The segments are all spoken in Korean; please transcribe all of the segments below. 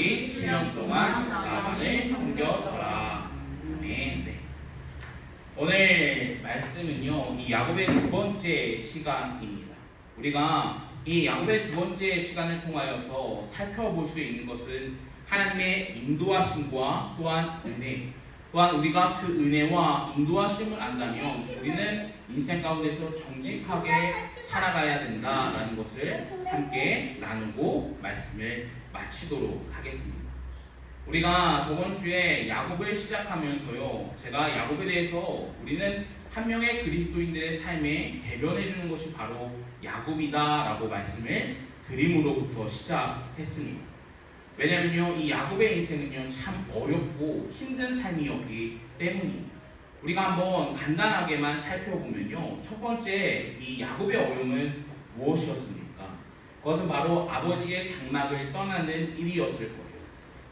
아버지 7년 동안 라반을 섬겨더라. 아멘. 네. 오늘 말씀은요, 이 야곱의 두 번째 시간입니다. 우리가 이 야곱의 두 번째 시간을 통하여서 살펴볼 수 있는 것은 하나님의 인도하심과 또한 은혜, 또한 우리가 그 은혜와 인도하심을 안다면 우리는 인생 가운데서 정직하게 살아가야 된다라는 것을 함께 나누고 말씀을 마치도록 하겠습니다. 우리가 저번 주에 야곱을 시작하면서요, 제가 야곱에 대해서 우리는 한 명의 그리스도인들의 삶에 대변해 주는 것이 바로 야곱이다라고 말씀을 드림으로부터 시작했습니다. 왜냐면요, 이 야곱의 인생은요 참 어렵고 힘든 삶이었기 때문입니다. 우리가 한번 간단하게만 살펴보면요, 첫 번째 이 야곱의 어려움은 무엇이었습니까? 그것은 바로 아버지의 장막을 떠나는 일이었을 거예요.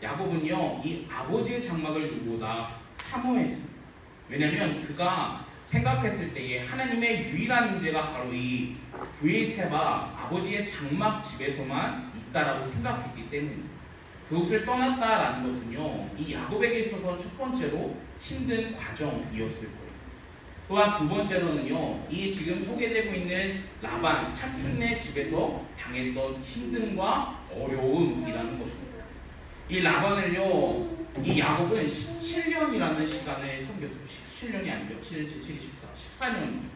야곱은요 이 아버지의 장막을 누구보다 사모했습니다. 왜냐하면 그가 생각했을 때에 하나님의 유일한 임재가 바로 이 브엘세바 아버지의 장막 집에서만 있다라고 생각했기 때문입니다. 그곳을 떠났다라는 것은요, 이 야곱에게 있어서 첫 번째로 힘든 과정이었을 거예요. 또한 두 번째로는요, 이 지금 소개되고 있는 라반 삼촌네 집에서 당했던 힘듦과 어려움이라는 것입니다. 이 라반을요, 이 야곱은 17년이라는 시간을 섬겼어요. 17년이 아니죠. 7, 7, 7, 14. 14년이죠.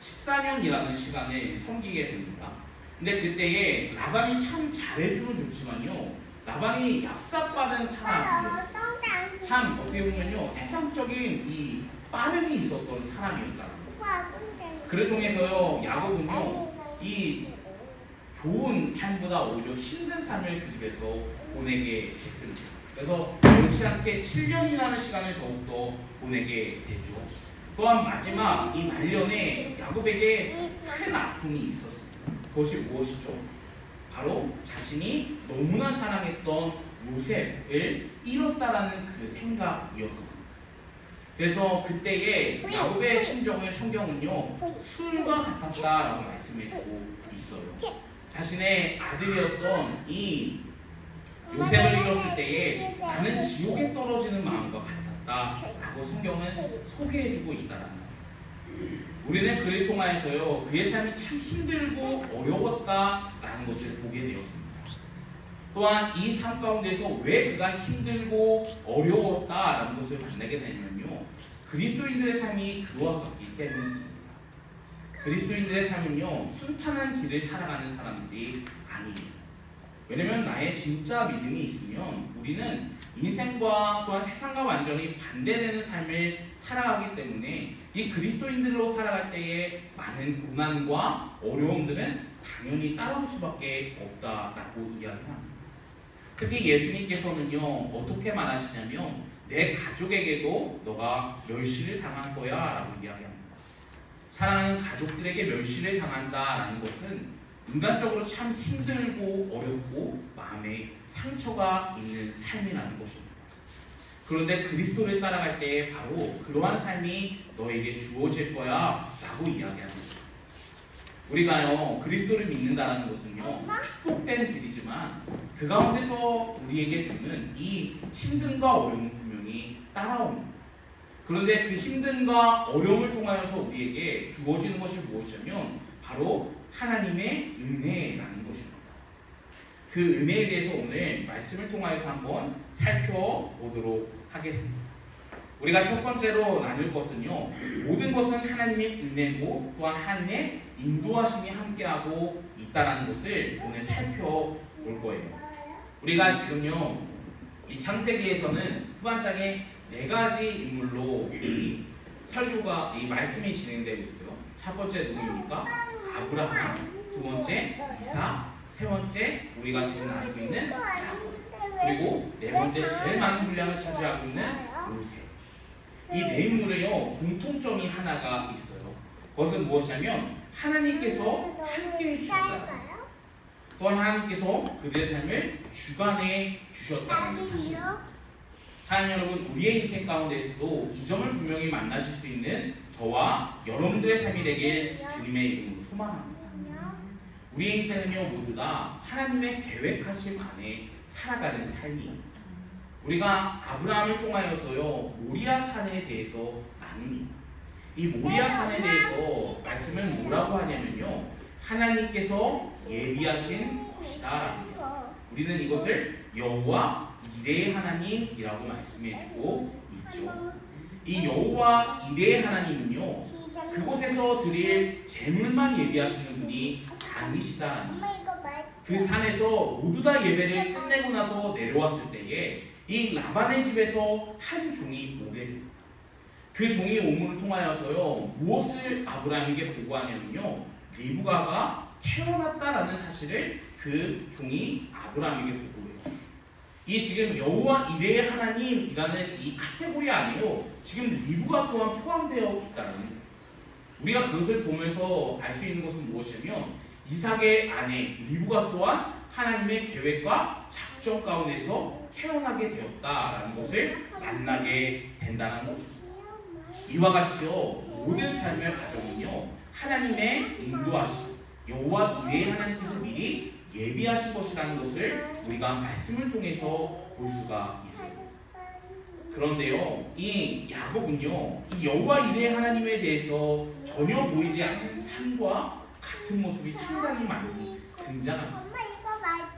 14년이라는 시간을 섬기게 됩니다. 근데 그때에 라반이 참 잘해주면 좋지만요, 라반이 얍삽빠른 사람이었어요. 참 어떻게 보면요, 세상적인 이 빠름이 있었던 사람이었다는 거예요. 그를 통해서요, 야곱은요 이 좋은 삶보다 오히려 힘든 삶을 그 집에서 보내게 됐습니다. 그래서 원치 않게 7년이라는 시간을 더욱더 보내게 되죠. 또한 마지막 이 말년에 야곱에게 큰 아픔이 있었습니다. 그것이 무엇이죠? 바로 자신이 너무나 사랑했던 요셉을 잃었다라는 그 생각이었습니다. 그래서 그때의 야곱의 심정을 성경은요 술과 같았다라고 말씀해주고 있어요. 자신의 아들이었던 이 요셉을 잃었을 때에 나는 지옥에 떨어지는 마음과 같았다라고 성경은 소개해주고 있다라는 거예요. 우리는 그를 통하여서요 그의 삶이 참 힘들고 어려웠다라는 것을 보게 되었습니다. 또한 이 삶 가운데서 왜 그가 힘들고 어려웠다라는 것을 만나게 되냐면요, 그리스도인들의 삶이 그와 같기 때문입니다. 그리스도인들의 삶은요 순탄한 길을 살아가는 사람들이 아니에요. 왜냐면 나의 진짜 믿음이 있으면 우리는 인생과 또한 세상과 완전히 반대되는 삶을 살아가기 때문에 이 그리스도인들로 살아갈 때에 많은 고난과 어려움들은 당연히 따라올 수밖에 없다라고 이야기합니다. 특히 예수님께서는요 어떻게 말하시냐면 내 가족에게도 너가 멸시를 당할 거야 라고 이야기합니다. 사랑하는 가족들에게 멸시를 당한다라는 것은 인간적으로 참 힘들고 어렵고 마음에 상처가 있는 삶이라는 것입니다. 그런데 그리스도를 따라갈 때에 바로 그러한 삶이 너에게 주어질 거야 라고 이야기합니다. 우리가요 그리스도를 믿는다는 것은요 축복된 길이지만 그 가운데서 우리에게 주는 이 힘듦과 어려움은 분명히 따라옵니다. 그런데 그 힘듦과 어려움을 통하여서 우리에게 주어지는 것이 무엇이냐면 바로 하나님의 은혜라는 것입니다. 그 은혜에 대해서 오늘 말씀을 통하여서 한번 살펴보도록 하겠습니다. 우리가 첫 번째로 나눌 것은요, 모든 것은 하나님의 은혜고 또한 하나님의 인도하심이 함께하고 있다는 것을 오늘 살펴볼 거예요. 우리가 지금요 이 창세기에서는 후반장에 4가지 인물로 이 설교가 이 말씀이 진행되고 있어요. 첫 번째 누구입니까? 아브라함, 두 번째 이삭, 세 번째 우리가 지금 알고 있는 야곱, 그리고 네 번째 제일 많은 분량을 차지하고 있는 요셉. 이 네 인물에요 공통점이 하나가 있어요. 그것은 무엇이냐면 하나님께서 함께 해주셨다. 또한 하나님께서 그들의 삶을 주관해 주셨다는 사실입니다. 사랑하는 여러분, 우리의 인생 가운데서도 이 점을 분명히 만나실 수 있는 저와 여러분들의 삶이 되길 주님의 이름으로 소망합니다. 우리의 인생은요 모두 다 하나님의 계획하심 안에 살아가는 삶이에요. 우리가 아브라함을 통하여서요 모리아 산에 대해서 나눕니다. 이 모리아 산에 대해서 말씀을 뭐라고 하냐면요 하나님께서 예비하신 것이다. 우리는 이것을 여호와 이레의 하나님이라고 말씀해주고 있죠. 이 여호와 이레의 하나님은요 그곳에서 드릴 제물만 예비하시는 분이 아니시다라는 그 산에서 모두 다 예배를 끝내고 나서 내려왔을 때에 이 라반의 집에서 한 종이 오게 됩니다. 그 종이 오므를 통하여서요 무엇을 아브라함에게 보고하냐면요 리브가가 태어났다라는 사실을 그 종이 아브라함에게 보고해요. 이 지금 여호와 이레의 하나님이라는 이 카테고리 안에요 지금 리브가 또한 포함되어 있다는 거예요. 우리가 그것을 보면서 알 수 있는 것은 무엇이냐면 이삭의 아내 리브가 또한 하나님의 계획과 작정 가운데서 태어나게 되었다라는 것을 만나게 된다는 것입니다. 이와 같이요 모든 삶의 과정은요 하나님의 인도하심 여호와 이레의 하나님께서 미리 예비하신 것이라는 것을 우리가 말씀을 통해서 볼 수가 있어요. 그런데요 이 야곱은요 이 여호와 이레의 하나님에 대해서 전혀 보이지 않는 삶과 같은 모습이 상당히 많이 등장합니다.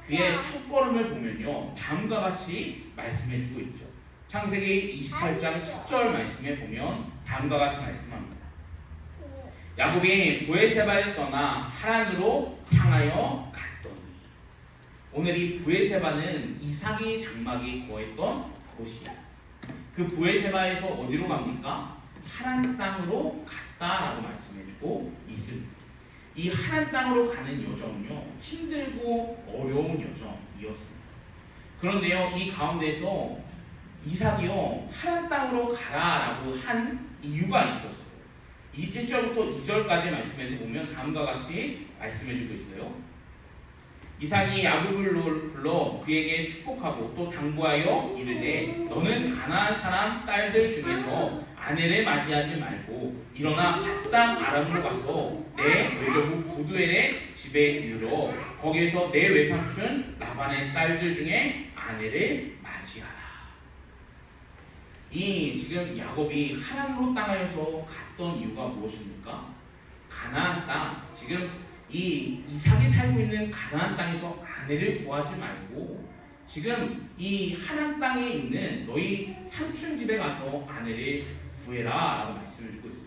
그의 첫걸음을 보면요 다음과 같이 말씀해주고 있죠. 창세기 28장 10절 말씀에 보면 다음과 같이 말씀합니다. 야곱이 브에세바를 떠나 하란으로 향하여 갔더니 오늘 이 브에세바는 이삭의 장막이 거했던 곳이에요. 그 브에세바에서 어디로 갑니까? 하란 땅으로 갔다라고 말씀해주고 있습니다. 이 하란 땅으로 가는 여정은요 힘들고 어려운 여정이었습니다. 그런데요 이 가운데서 이삭이요 하란 땅으로 가라라고 한 이유가 있었어요. 1절부터 2절까지 말씀해서 보면 다음과 같이 말씀해주고 있어요. 이삭이 야곱을 불러 그에게 축복하고 또 당부하여 이르되 너는 가나안 사람 딸들 중에서 아내를 맞이하지 말고 일어나 밧담 아람으로 가서 내 외조부 부두엘의 집에 이르러 거기에서 내 외삼촌 라반의 딸들 중에 아내를 맞이하라. 이 지금 야곱이 하란으로 땅하여서 갔던 이유가 무엇입니까? 가나안 땅 지금 이 이삭이 살고 있는 가나안 땅에서 아내를 구하지 말고 지금 이 하란 땅에 있는 너희 삼촌 집에 가서 아내를 구해라 라고 말씀을 주고 있어요.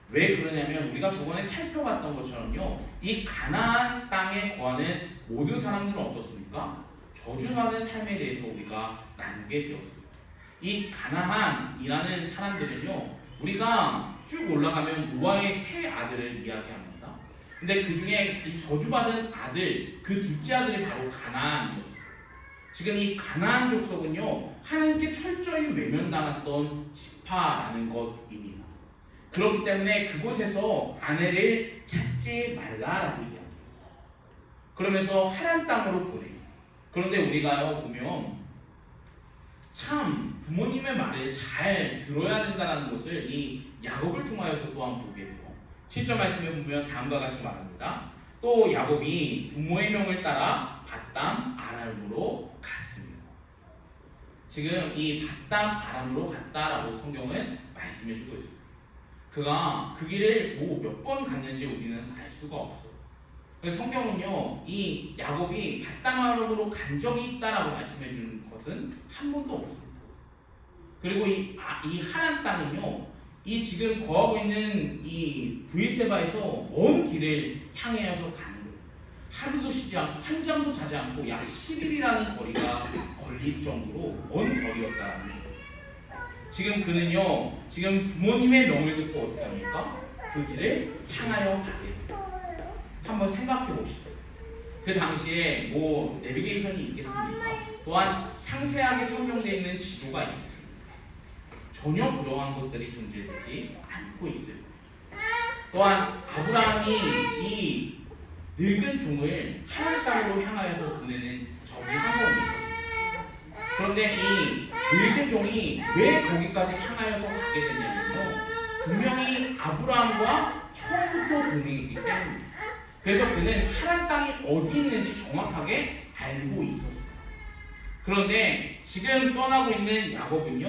왜 그러냐면 우리가 저번에 살펴봤던 것처럼요 이 가나안 땅에 거하는 모든 사람들은 어떻습니까? 저주하는 삶에 대해서 우리가 나누게 되었습니다. 이 가나안이라는 사람들은요 우리가 쭉 올라가면 노아의 세 아들을 이야기합니다. 근데 그 중에 이 저주받은 아들 그 둘째 아들이 바로 가나안이었어요. 지금 이 가나안 족속은요 하나님께 철저히 외면당했던 지파라는 것입니다. 그렇기 때문에 그곳에서 아내를 찾지 말라라고 이야기해요. 그러면서 하란 땅으로 보내요. 그런데 우리가요 보면 참 부모님의 말을 잘 들어야 된다는 것을 이 야곱을 통하여서 또한 보게 돼요. 7절 말씀에 보면 다음과 같이 말합니다. 또 야곱이 부모의 명을 따라 밧담 아람으로 갔습니다. 지금 이 밧담 아람으로 갔다라고 성경은 말씀해주고 있습니다. 그가 그 길을 몇 번 갔는지 우리는 알 수가 없어요. 그래서 성경은요 이 야곱이 밧담 아람으로 간 적이 있다라고 말씀해주는 것은 한 번도 없습니다. 그리고 이 하란 땅은요 이 지금 거하고 있는 이 브에세바에서 먼 길을 향해서 가는 거예요. 하루도 쉬지 않고 한 잠도 자지 않고 약 10일이라는 거리가 걸릴 정도로 먼 거리였다는 거예요. 지금 그는요 지금 부모님의 명을 듣고 어떻게 합니까? 그 길을 향하여 가게 돼요. 한번 생각해 보시죠. 그 당시에 내비게이션이 있겠습니까? 또한 상세하게 설명되어 있는 지도가 있겠습니까? 전혀 그러한 것들이 존재되지 않고 있어요. 또한 아브라함이 이 늙은 종을 하란 땅으로 향하여서 보내는 적이 한 번 있었어요. 그런데 이 늙은 종이 왜 거기까지 향하여서 가게 됐냐면요 분명히 아브라함과 처음부터 동행했기 때문입니다. 그래서 그는 하란 땅이 어디 있는지 정확하게 알고 있었어요. 그런데 지금 떠나고 있는 야곱은요,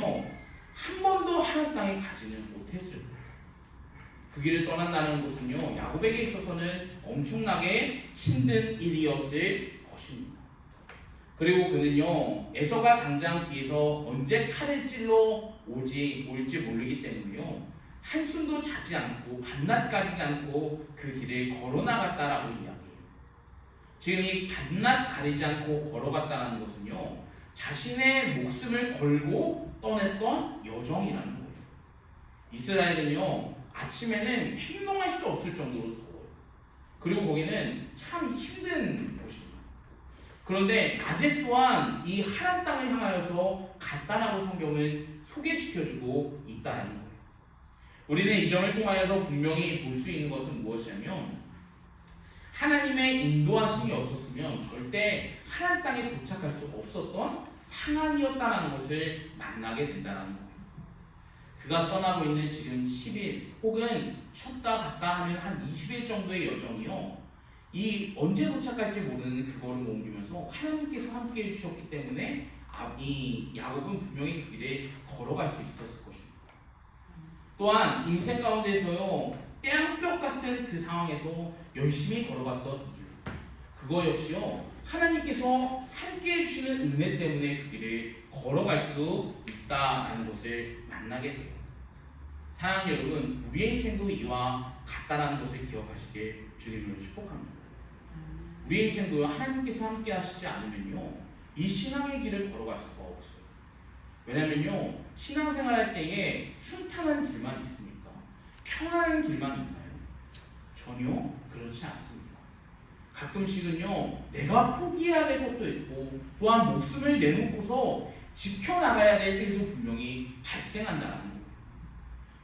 한 번도 하나님 땅에 가지는 못했을 거예요. 그 길을 떠난다는 것은요, 야곱에게 있어서는 엄청나게 힘든 일이었을 것입니다. 그리고 그는요, 에서가 당장 뒤에서 언제 칼을 찔러 올지 모르기 때문에요, 한숨도 자지 않고 밤낮 가리지 않고 그 길을 걸어 나갔다라고 이야기해요. 지금 이 밤낮 가리지 않고 걸어갔다는 것은요, 자신의 목숨을 걸고 떠났던 여정이라는 거예요. 이스라엘은요, 아침에는 행동할 수 없을 정도로 더워요. 그리고 거기는 참 힘든 곳입니다. 그런데 낮에 또한 이 하란 땅을 향하여서 갔다라고 성경은 소개시켜주고 있다는 거예요. 우리는 이 점을 통하여서 분명히 볼 수 있는 것은 무엇이냐면, 하나님의 인도하심이 없었으면 절대 하나님 땅에 도착할 수 없었던 상황이었다는 것을 만나게 된다는 거예요. 그가 떠나고 있는 지금 10일 혹은 쉬었다 갔다 하면 한 20일 정도의 여정이요, 이 언제 도착할지 모르는 그 걸음을 옮기면서 하나님께서 함께 해주셨기 때문에 이 야곱은 분명히 그 길에 걸어갈 수 있었을 것입니다. 또한 인생 가운데서요, 떼한볕 같은 그 상황에서 열심히 걸어갔던 이유, 그거 역시요, 하나님께서 함께 해주시는 은혜 때문에 그 길을 걸어갈 수 있다는 것을 만나게 돼요. 사랑하는 여러분, 우리의 인생도 이와 같다라는 것을 기억하시길 주님으로 축복합니다. 우리의 인생도요, 하나님께서 함께 하시지 않으면요, 이 신앙의 길을 걸어갈 수가 없어요. 왜냐면요, 신앙생활 할 때에 순탄한 길만 있습니까? 평안한 길만 있나요? 전혀 그렇지 않습니다. 가끔씩은요, 내가 포기해야 될 것도 있고 또한 목숨을 내놓고서 지켜나가야 될 일도 분명히 발생한다는 거예요.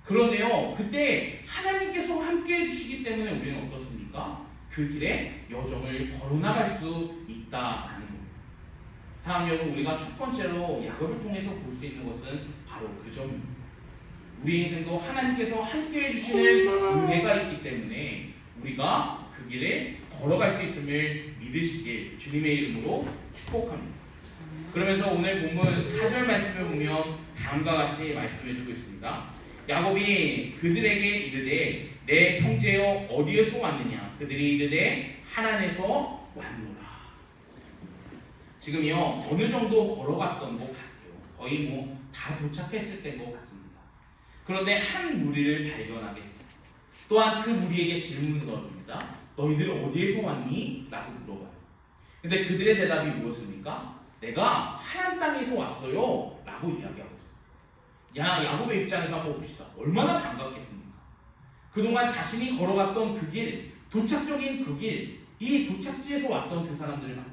그런데요, 그때 하나님께서 함께 해주시기 때문에 우리는 어떻습니까? 그 길에 여정을 걸어나갈 수 있다는 거예요. 사랑하는 여러분, 우리가 첫 번째로 야곱을 통해서 볼 수 있는 것은 바로 그 점입니다. 우리 인생도 하나님께서 함께 해주시는 은혜가 있기 때문에 우리가 그 길에 걸어갈 수 있음을 믿으시길 주님의 이름으로 축복합니다. 그러면서 오늘 본문 4절 말씀을 보면 다음과 같이 말씀해주고 있습니다. 야곱이 그들에게 이르되 내 형제여 어디에서 왔느냐? 그들이 이르되 하란에서 왔노라. 지금요, 어느 정도 걸어갔던 것 같아요. 거의 다 도착했을 때인 것 같습니다. 그런데 한 무리를 발견하게 됩니다. 또한 그 무리에게 질문을 걸어줍니다. 너희들 어디에서 왔니? 라고 물어봐요. 근데 그들의 대답이 무엇입니까? 내가 하란 땅에서 왔어요 라고 이야기하고 있어요. 야곱의 입장에서 한번 봅시다. 얼마나 반갑겠습니까? 그동안 자신이 걸어갔던 그 길, 도착적인 그 길, 이 도착지에서 왔던 그 사람들을 만나요.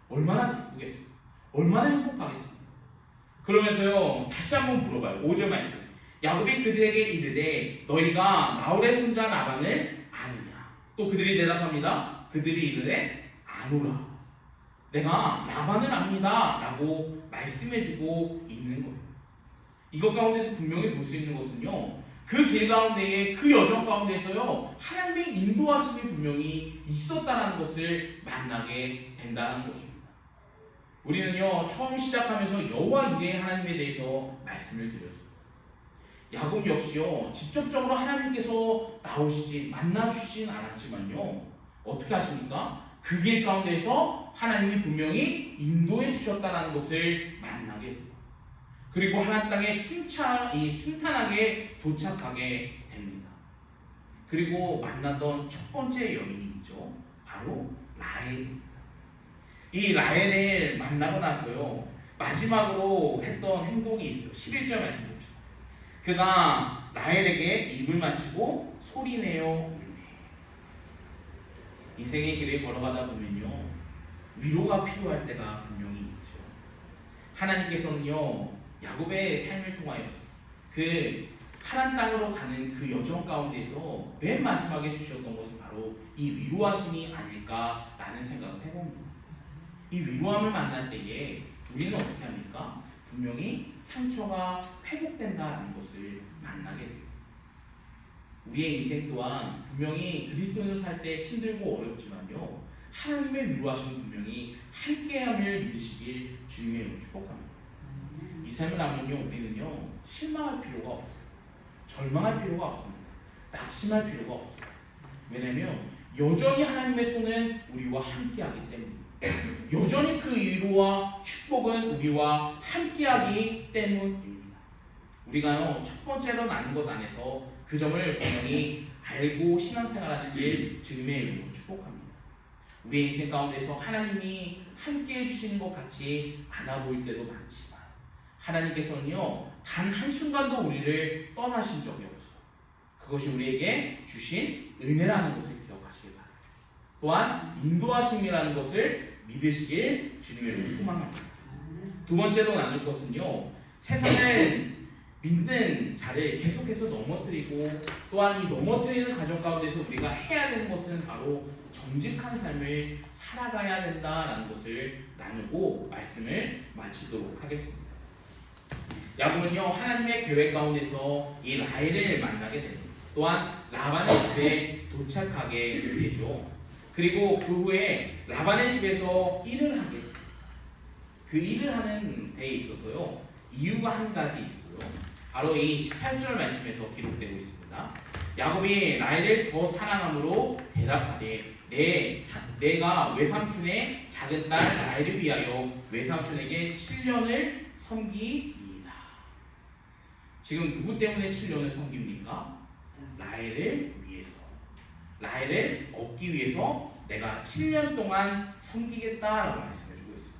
얼마나 기쁘겠어요? 얼마나 행복하겠습니까? 그러면서요, 다시 한번 물어봐요. 5절 말씀. 야곱이 그들에게 이르되 너희가 나홀의 손자 라반을 아느냐? 또 그들이 대답합니다. 그들이 이르되 아노라. 내가 라반을 압니다 라고 말씀해주고 있는 거예요. 이것 가운데서 분명히 볼 수 있는 것은요, 그 길 가운데에, 그 여정 가운데서요, 하나님의 인도하심이 분명히 있었다는 것을 만나게 된다는 것입니다. 우리는요, 처음 시작하면서 여호와 이레의 하나님에 대해서 말씀을 드렸어요. 야곱 역시요, 직접적으로 하나님께서 나오시지 만나주시진 않았지만요, 어떻게 하십니까? 그 길 가운데서 하나님이 분명히 인도해 주셨다는 것을 만나게 돼요. 그리고 하나님 땅에 순탄하게 도착하게 됩니다. 그리고 만났던 첫 번째 여인이 있죠. 바로 라헬입니다. 이 라헬을 만나고 나서요, 마지막으로 했던 행동이 있어요. 11절 말씀 봅시다. 그가 라헬에게 입을 맞추고 소리내어 울매. 인생의 길을 걸어가다 보면요, 위로가 필요할 때가 분명히 있죠. 하나님께서는요, 야곱의 삶을 통하여서 그 하란 땅으로 가는 그 여정 가운데서 맨 마지막에 주셨던 것은 바로 이 위로하심이 아닐까라는 생각을 해봅니다. 이 위로함을 만날 때에 우리는 어떻게 합니까? 분명히 상처가 회복된다는 것을 만나게 돼요. 우리의 인생 또한 분명히 그리스도인으로 살 때 힘들고 어렵지만요, 하나님의 위로하심은 분명히 함께함을 믿으시길 주님의 이름으로 축복합니다. 이 삶을 하면요, 우리는요 실망할 필요가 없어요. 절망할 필요가 없습니다. 낙심할 필요가 없어요. 왜냐하면 여전히 하나님의 손은 우리와 함께하기 때문입니다. 여전히 그 위로와 축복은 우리와 함께하기 때문입니다. 우리가요 첫 번째로 나눈 것 안에서 그 점을 분명히 알고 신앙생활 하시길 주님의 이름으로 축복합니다. 우리의 인생 가운데서 하나님이 함께 해주시는 것 같이 않아 보일 때도 많지만 하나님께서는요 단 한순간도 우리를 떠나신 적이 없어요. 그것이 우리에게 주신 은혜라는 것을 기억하시기 바랍니다. 또한 인도하심이라는 것을 믿으시길 주님의 이름으로 소망합니다. 두 번째로 나눌 것은요 세상을 믿는 자를 계속해서 넘어뜨리고 또한 이 넘어뜨리는 과정 가운데서 우리가 해야 되는 것은 바로 정직한 삶을 살아가야 된다라는 것을 나누고 말씀을 마치도록 하겠습니다. 야곱은요 하나님의 계획 가운데서 이 라헬을 만나게 됩니다. 또한 라반의 집에 도착하게 되죠. 그리고 그 후에 라반의 집에서 일을 하게 됩니다. 그 일을 하는 데에 있어서요 이유가 한 가지 있어요. 바로 이 18절 말씀에서 기록되고 있습니다. 야곱이 라헬을 더 사랑함으로 대답하되 내가 외삼촌의 작은 딸 라헬을 위하여 외삼촌에게 7년을 섬기리이다. 지금 누구 때문에 7년을 섬깁니까? 라헬을 위해서. 라헬을 얻기 위해서 내가 7년 동안 섬기겠다라고 말씀해주고 있습니다.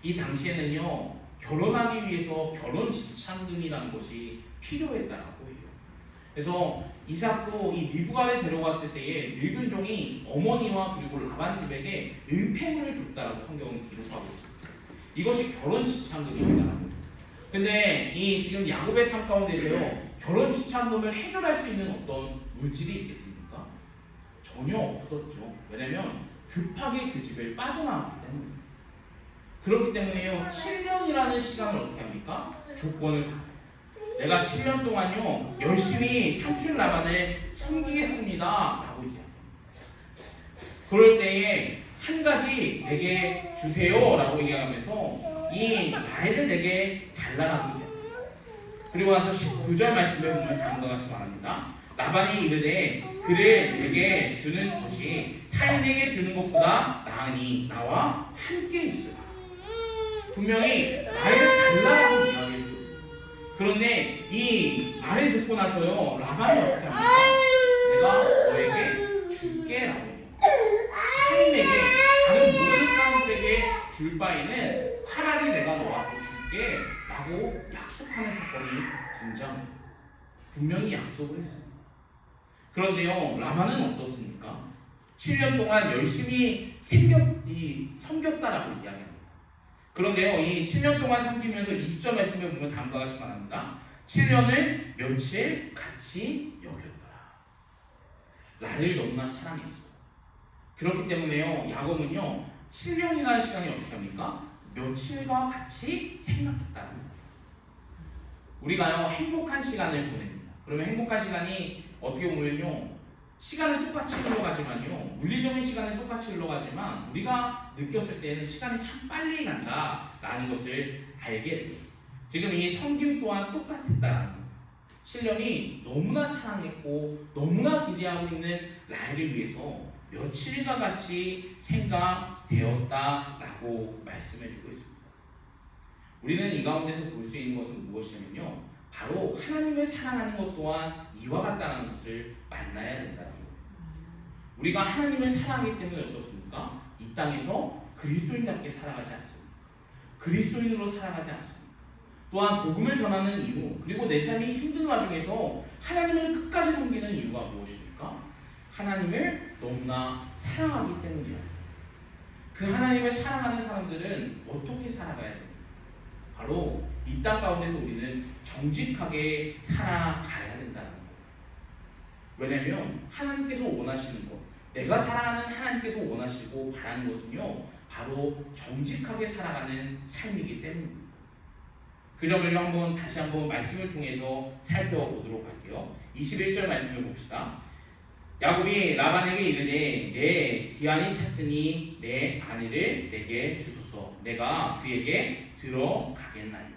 이 당시에는요 결혼하기 위해서 결혼 지참금이라는 것이 필요했다라고 해요. 그래서 이삭도 이 리브가를 데려갔을 때에 늙은 종이 어머니와 그리고 라반 집에게 은폐물을 줬다라고 성경은 기록하고 있습니다. 이것이 결혼 지참금이었다라고 해요. 근데 이 지금 야곱의 삶 가운데서요 결혼 지참금을 해결할 수 있는 어떤 물질이 있겠습니까? 전혀 없었죠. 왜냐면 급하게 그 집을 빠져나왔기 때문에. 그렇기 때문에요 7년이라는 시간을 어떻게 합니까? 조건을 받아요. 내가 7년 동안요 열심히 삼촌 라반을 섬기겠습니다 라고 얘기합니다. 그럴 때에 한 가지 내게 주세요 라고 얘기하면서 이 라헬을 내게 달라고 합니다. 그리고 나서 19절 말씀에 보면 다음과 같이 말합니다. 라반이 이르되 그를 내게 주는 것이 타인에게 주는 것보다 나으니 나와 함께 있으라. 분명히 라헬을 달라고 이야기해주고 있어요. 그런데 이 말을 듣고 나서요 라반이 어떻게 합니까? 내가 너에게 줄게 라고 해요. 타인에게 다른 모든 사람들에게 줄 바에는 차라리 내가 너한테 줄게 라고 약속하는 사건이 등장해요. 분명히 약속을 했습니다. 그런데요 라반은 어떻습니까? 7년 동안 열심히 섬겼다라고 이야기합니다. 그런데요 이 7년 동안 섬기면서 20절 말씀에 보면 다음과 같이 말합니다. 7년을 며칠 같이 여겼더라. 나를 너무나 사랑했어. 그렇기 때문에요 야곱은요 7년이라는 시간이 어떻게 합니까? 며칠과 같이 생각했다는 거예요. 우리가요 행복한 시간을 보냅니다. 그러면 행복한 시간이 어떻게 보면요 시간은 똑같이 흘러가지만요 물리적인 시간은 똑같이 흘러가지만 우리가 느꼈을 때는 시간이 참 빨리 간다라는 것을 알게 돼요. 지금 이 섬김 또한 똑같았다라는 거예요. 7년이 너무나 사랑했고 너무나 기대하고 있는 라헬을 위해서 며칠과 같이 생각되었다라고 말씀해주고 있습니다. 우리는 이 가운데서 볼 수 있는 것은 무엇이냐면요 바로 하나님을 사랑하는 것 또한 이와 같다는 것을 만나야 된다는 거예요. 우리가 하나님을 사랑하기 때문에 어떻습니까? 이 땅에서 그리스도인답게 살아가지 않습니다. 그리스도인으로 살아가지 않습니다. 또한 복음을 전하는 이유 그리고 내 삶이 힘든 와중에서 하나님을 끝까지 섬기는 이유가 무엇입니까? 하나님을 너무나 사랑하기 때문이에요. 그 하나님을 사랑하는 사람들은 어떻게 살아가야 됩니까? 바로 이 땅 가운데서 우리는 정직하게 살아가야 된다는 거예요. 왜냐하면 하나님께서 원하시는 것, 내가 사랑하는 하나님께서 원하시고 바라는 것은요 바로 정직하게 살아가는 삶이기 때문입니다. 그 점을 다시 한번 말씀을 통해서 살펴보도록 할게요. 21절 말씀을 봅시다. 야곱이 라반에게 이르되 내 기한이 찼으니 내 아내를 내게 주소서. 내가 그에게 들어가겠나이다.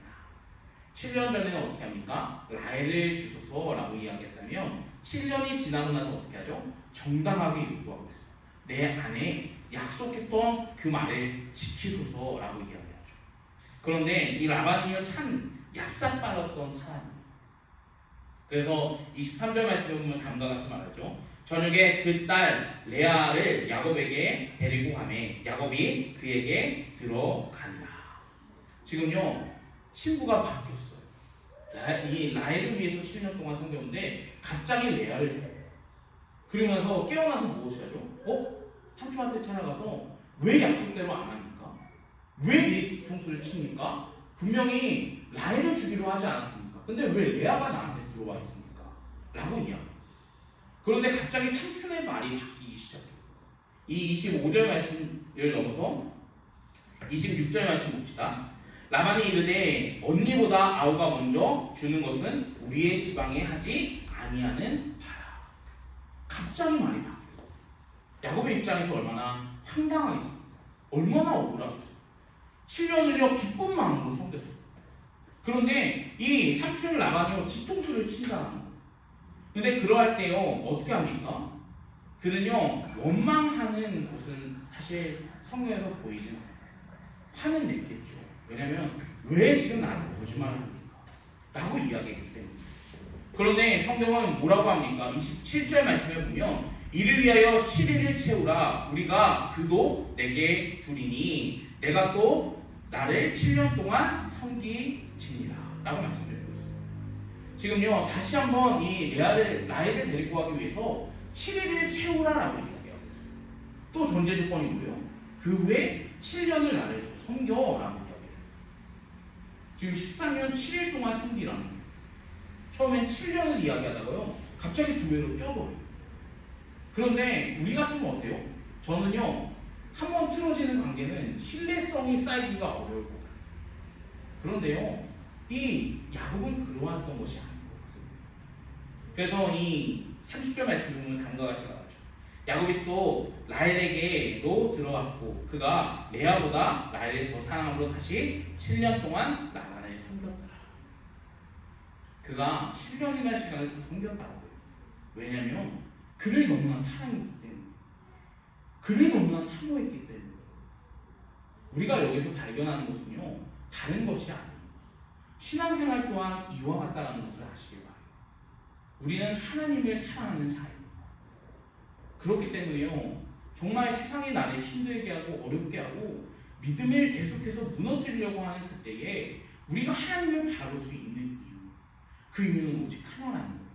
7년 전에는 어떻게 합니까? 라헬을 주소서라고 이야기했다면 7년이 지나고 나서 어떻게 하죠? 정당하게 요구하고 있어요. 내 아내 약속했던 그 말을 지키소서라고 이야기하죠. 그런데 이 라반이요 참 얍삽 빨랐던 사람이에요. 그래서 23절 말씀에 보면 다음과 같이 말하죠. 저녁에 그 딸 레아를 야곱에게 데리고 가매 야곱이 그에게 들어가니라. 지금요 신부가 바뀌었어요. 이 라헬을 위해서 7년 동안 섬겼는데 갑자기 레아를 줘요. 그리고 나서 깨어나서 무엇을 하죠? 삼촌한테 찾아가서 왜 약속대로 안 합니까? 왜 네 뒤통수를 칩니까? 분명히 라헬을 주기로 하지 않았습니까? 근데 왜 레아가 나한테 들어와 있습니까? 라고 이야기해요. 그런데 갑자기 삼촌의 말이 바뀌기 시작해요. 이 25절 말씀을 넘어서 26절 말씀 봅시다. 라반이 이르되 언니보다 아우가 먼저 주는 것은 우리의 지방에 하지 아니하는 바라. 갑자기 말이 바뀌어요. 야곱의 입장에서 얼마나 황당하겠습니까? 얼마나 억울하겠어요. 7년을요 기쁜 마음으로 섬겼어요. 그런데 이 삼촌 라반이요 뒤통수를 친다는 거예요. 근데 그러할 때요 어떻게 합니까? 그는요 원망하는 것은 사실 성경에서 보이지 않아요. 화는 냈겠죠. 왜냐면 왜 지금 나한테 거짓말을 합니까? 라고 이야기했기 때문에. 그런데 성경은 뭐라고 합니까? 27절 말씀에 보면 이를 위하여 7일을 채우라. 우리가 그도 내게 두리니 내가 또 나를 7년 동안 섬기지니라 라고 말씀해 주고 있어요. 지금요 다시 한번 이 라헬을 데리고 가기 위해서 7일을 채우라라고 이야기하고 있어요. 또 전제 조건이 뭐예요? 그 후에 7년을 나를 더 섬겨라고 이야기해 주고 있어요. 지금 13년 7일 동안 섬기라는 거예요. 처음엔 7년을 이야기하다가요 갑자기 두 배로 떼어버려요. 그런데 우리 같으면 어때요? 저는요 한번 틀어지는 관계는 신뢰성이 쌓이기가 어려울 것 같아요. 그런데요 이 야곱은 그러했던 것이 아닌 것 같습니다. 그래서 이 30절 말씀을 보면 다음과 같이 나오죠. 야곱이 또 라헬에게로 들어갔고 그가 레아보다 라헬을 더 사랑함으로 다시 7년 동안 라반을 섬겼더라. 그가 7년이나 시간을 더 섬겼다고요. 왜냐하면 그를 너무나 사랑했기 때문에, 그를 너무나 사모했기 때문에. 우리가 여기서 발견하는 것은요 다른 것이 아닙니다. 신앙생활 또한 이와 같다는 것을 아시길 바랍니다. 우리는 하나님을 사랑하는 자입니다. 그렇기 때문에요 정말 세상이 나를 힘들게 하고 어렵게 하고 믿음을 계속해서 무너뜨리려고 하는 그때에 우리가 하나님을 바라볼 수 있는 이유, 그 이유는 오직 하나라는 거예요.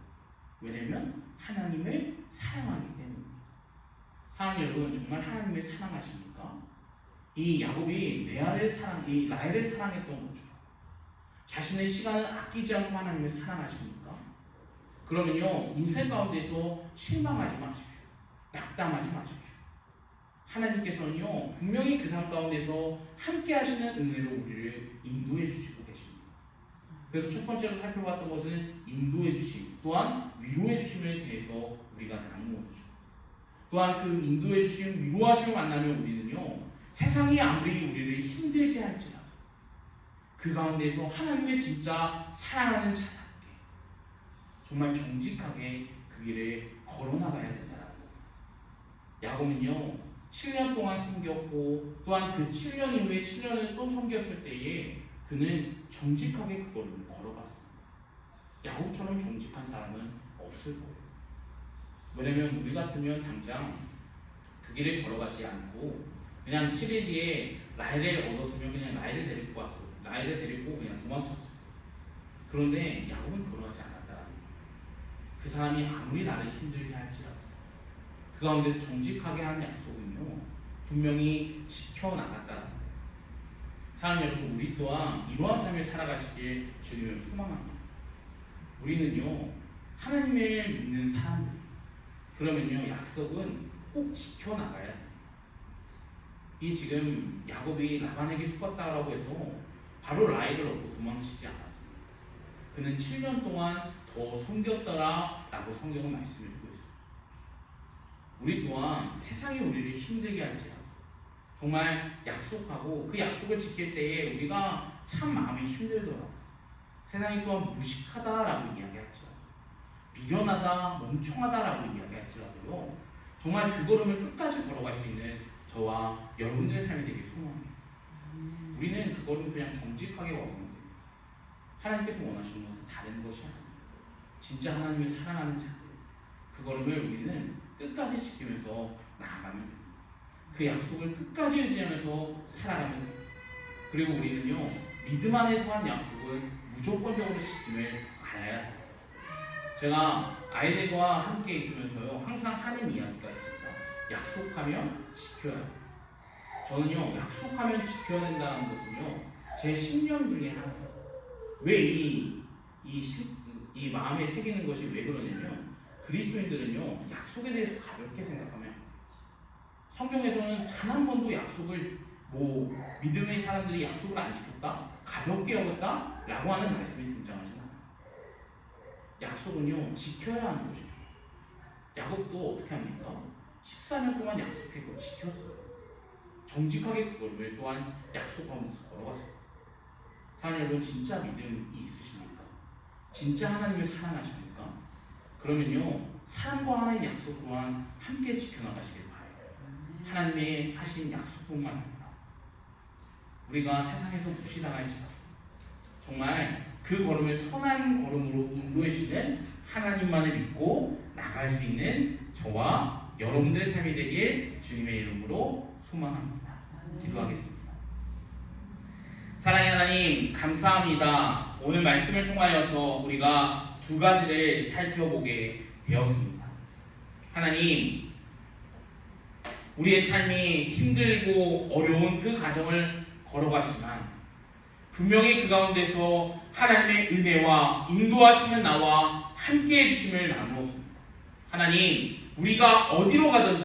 왜냐하면 하나님을 사랑하기 때문입니다. 사랑하는 여러분, 정말 하나님을 사랑하십니까? 이 야곱이 이 라헬을 사랑했던 거죠. 자신의 시간을 아끼지 않고 하나님을 사랑하십니까? 그러면요 인생 가운데서 실망하지 마십시오. 낙담하지 마십시오. 하나님께서는요 분명히 그 삶 가운데서 함께 하시는 은혜로 우리를 인도해 주시고 계십니다. 그래서 첫 번째로 살펴봤던 것은 인도해 주심, 또한 위로해 주심에 대해서 우리가 나누었죠. 또한 그 인도해 주심, 위로하심을 만나면 우리는요 세상이 아무리 우리를 힘들게 할지라도 그 가운데서 하나님의 진짜 사랑하는 자답게 정말 정직하게 그 길을 걸어나가야 된다는 거예요. 야곱은요 7년 동안 섬겼고 또한 그 7년 이후에 7년을 또 섬겼을 때에 그는 정직하게 그걸 걸어갔습니다. 야곱처럼 정직한 사람은 없을 거예요. 왜냐면 우리 같으면 당장 그 길을 걸어가지 않고 그냥 7일 뒤에 라헬을 얻었으면 그냥 라헬을 데리고 왔어요. 라헬을 데리고 그냥 도망쳤어요. 그런데 야곱은 그러하지 않았다라는 거예요. 그 사람이 아무리 나를 힘들게 할지라도 그 가운데서 정직하게 하는 약속은요 분명히 지켜나갔다라는 거예요. 사랑하는 여러분, 우리 또한 이러한 삶을 살아가시길 주님을 소망합니다. 우리는요 하나님을 믿는 사람들, 그러면요 약속은 꼭 지켜나가야 돼요. 이 지금 야곱이 라반에게 속았다라고 해서 바로 라헬을 얻고 도망치지 않았습니다. 그는 7년 동안 더 섬겼더라 라고 성경은 말씀해주고 있습니다. 우리 또한 세상이 우리를 힘들게 할지라도 정말 약속하고 그 약속을 지킬 때에 우리가 참 마음이 힘들더라도 세상이 또한 무식하다라고 이야기할지라도 미련하다, 멍청하다라고 이야기할지라도요 정말 그 걸음을 끝까지 걸어갈 수 있는 저와 여러분들의 삶이 되길 소망합니다. 우리는 그 걸음을 그냥 정직하게 걸어가면 됩니다. 하나님께서 원하시는 것은 다른 것이 아닙니다. 진짜 하나님을 사랑하는 자들 그 걸음을 우리는 끝까지 지키면서 나아가면 됩니다. 그 약속을 끝까지 유지하면서 살아가면 됩니다. 그리고 우리는요 믿음 안에서 한 약속을 무조건적으로 지킴을 알아야 돼요. 제가 아이들과 함께 있으면서요 항상 하는 이야기가 있습니다. 약속하면 지켜야 돼요. 저는요 약속하면 지켜야 된다는 것은요 제 신념 중에 하나예요. 왜 이 마음에 새기는 것이 왜 그러냐면 그리스도인들은요 약속에 대해서 가볍게 생각하면 성경에서는 단 한 번도 약속을 믿음의 사람들이 약속을 안 지켰다, 가볍게 여겼다 라고 하는 말씀이 등장하지 않아요. 약속은요 지켜야 하는 것입니다. 야곱도 어떻게 합니까? 14년 동안 약속했고 지켰어요. 정직하게 그걸 또한 약속하면서 걸어갔어요. 사랑하는 여러분, 진짜 믿음이 있으십니까? 진짜 하나님을 사랑하십니까? 그러면요 사람과 하나의 약속 또한 함께 지켜나가시길 바라요. 하나님의 하신 약속뿐만 아니라 우리가 세상에서 무시당할지라도 정말 그 걸음을 선한 걸음으로 인도해 주시는 하나님만을 믿고 나갈 수 있는 저와 여러분들의 삶이 되길 주님의 이름으로 소망합니다. 기도하겠습니다. 사랑의 하나님, 감사합니다. 오늘 말씀을 통하여서 우리가 두 가지를 살펴보게 되었습니다. 하나님, 우리의 삶이 힘들고 어려운 그 과정을 걸어갔지만 분명히 그 가운데서 하나님의 은혜와 인도하시는 나와 함께해 주심을 나누었습니다. 하나님, 우리가 어디로 가든지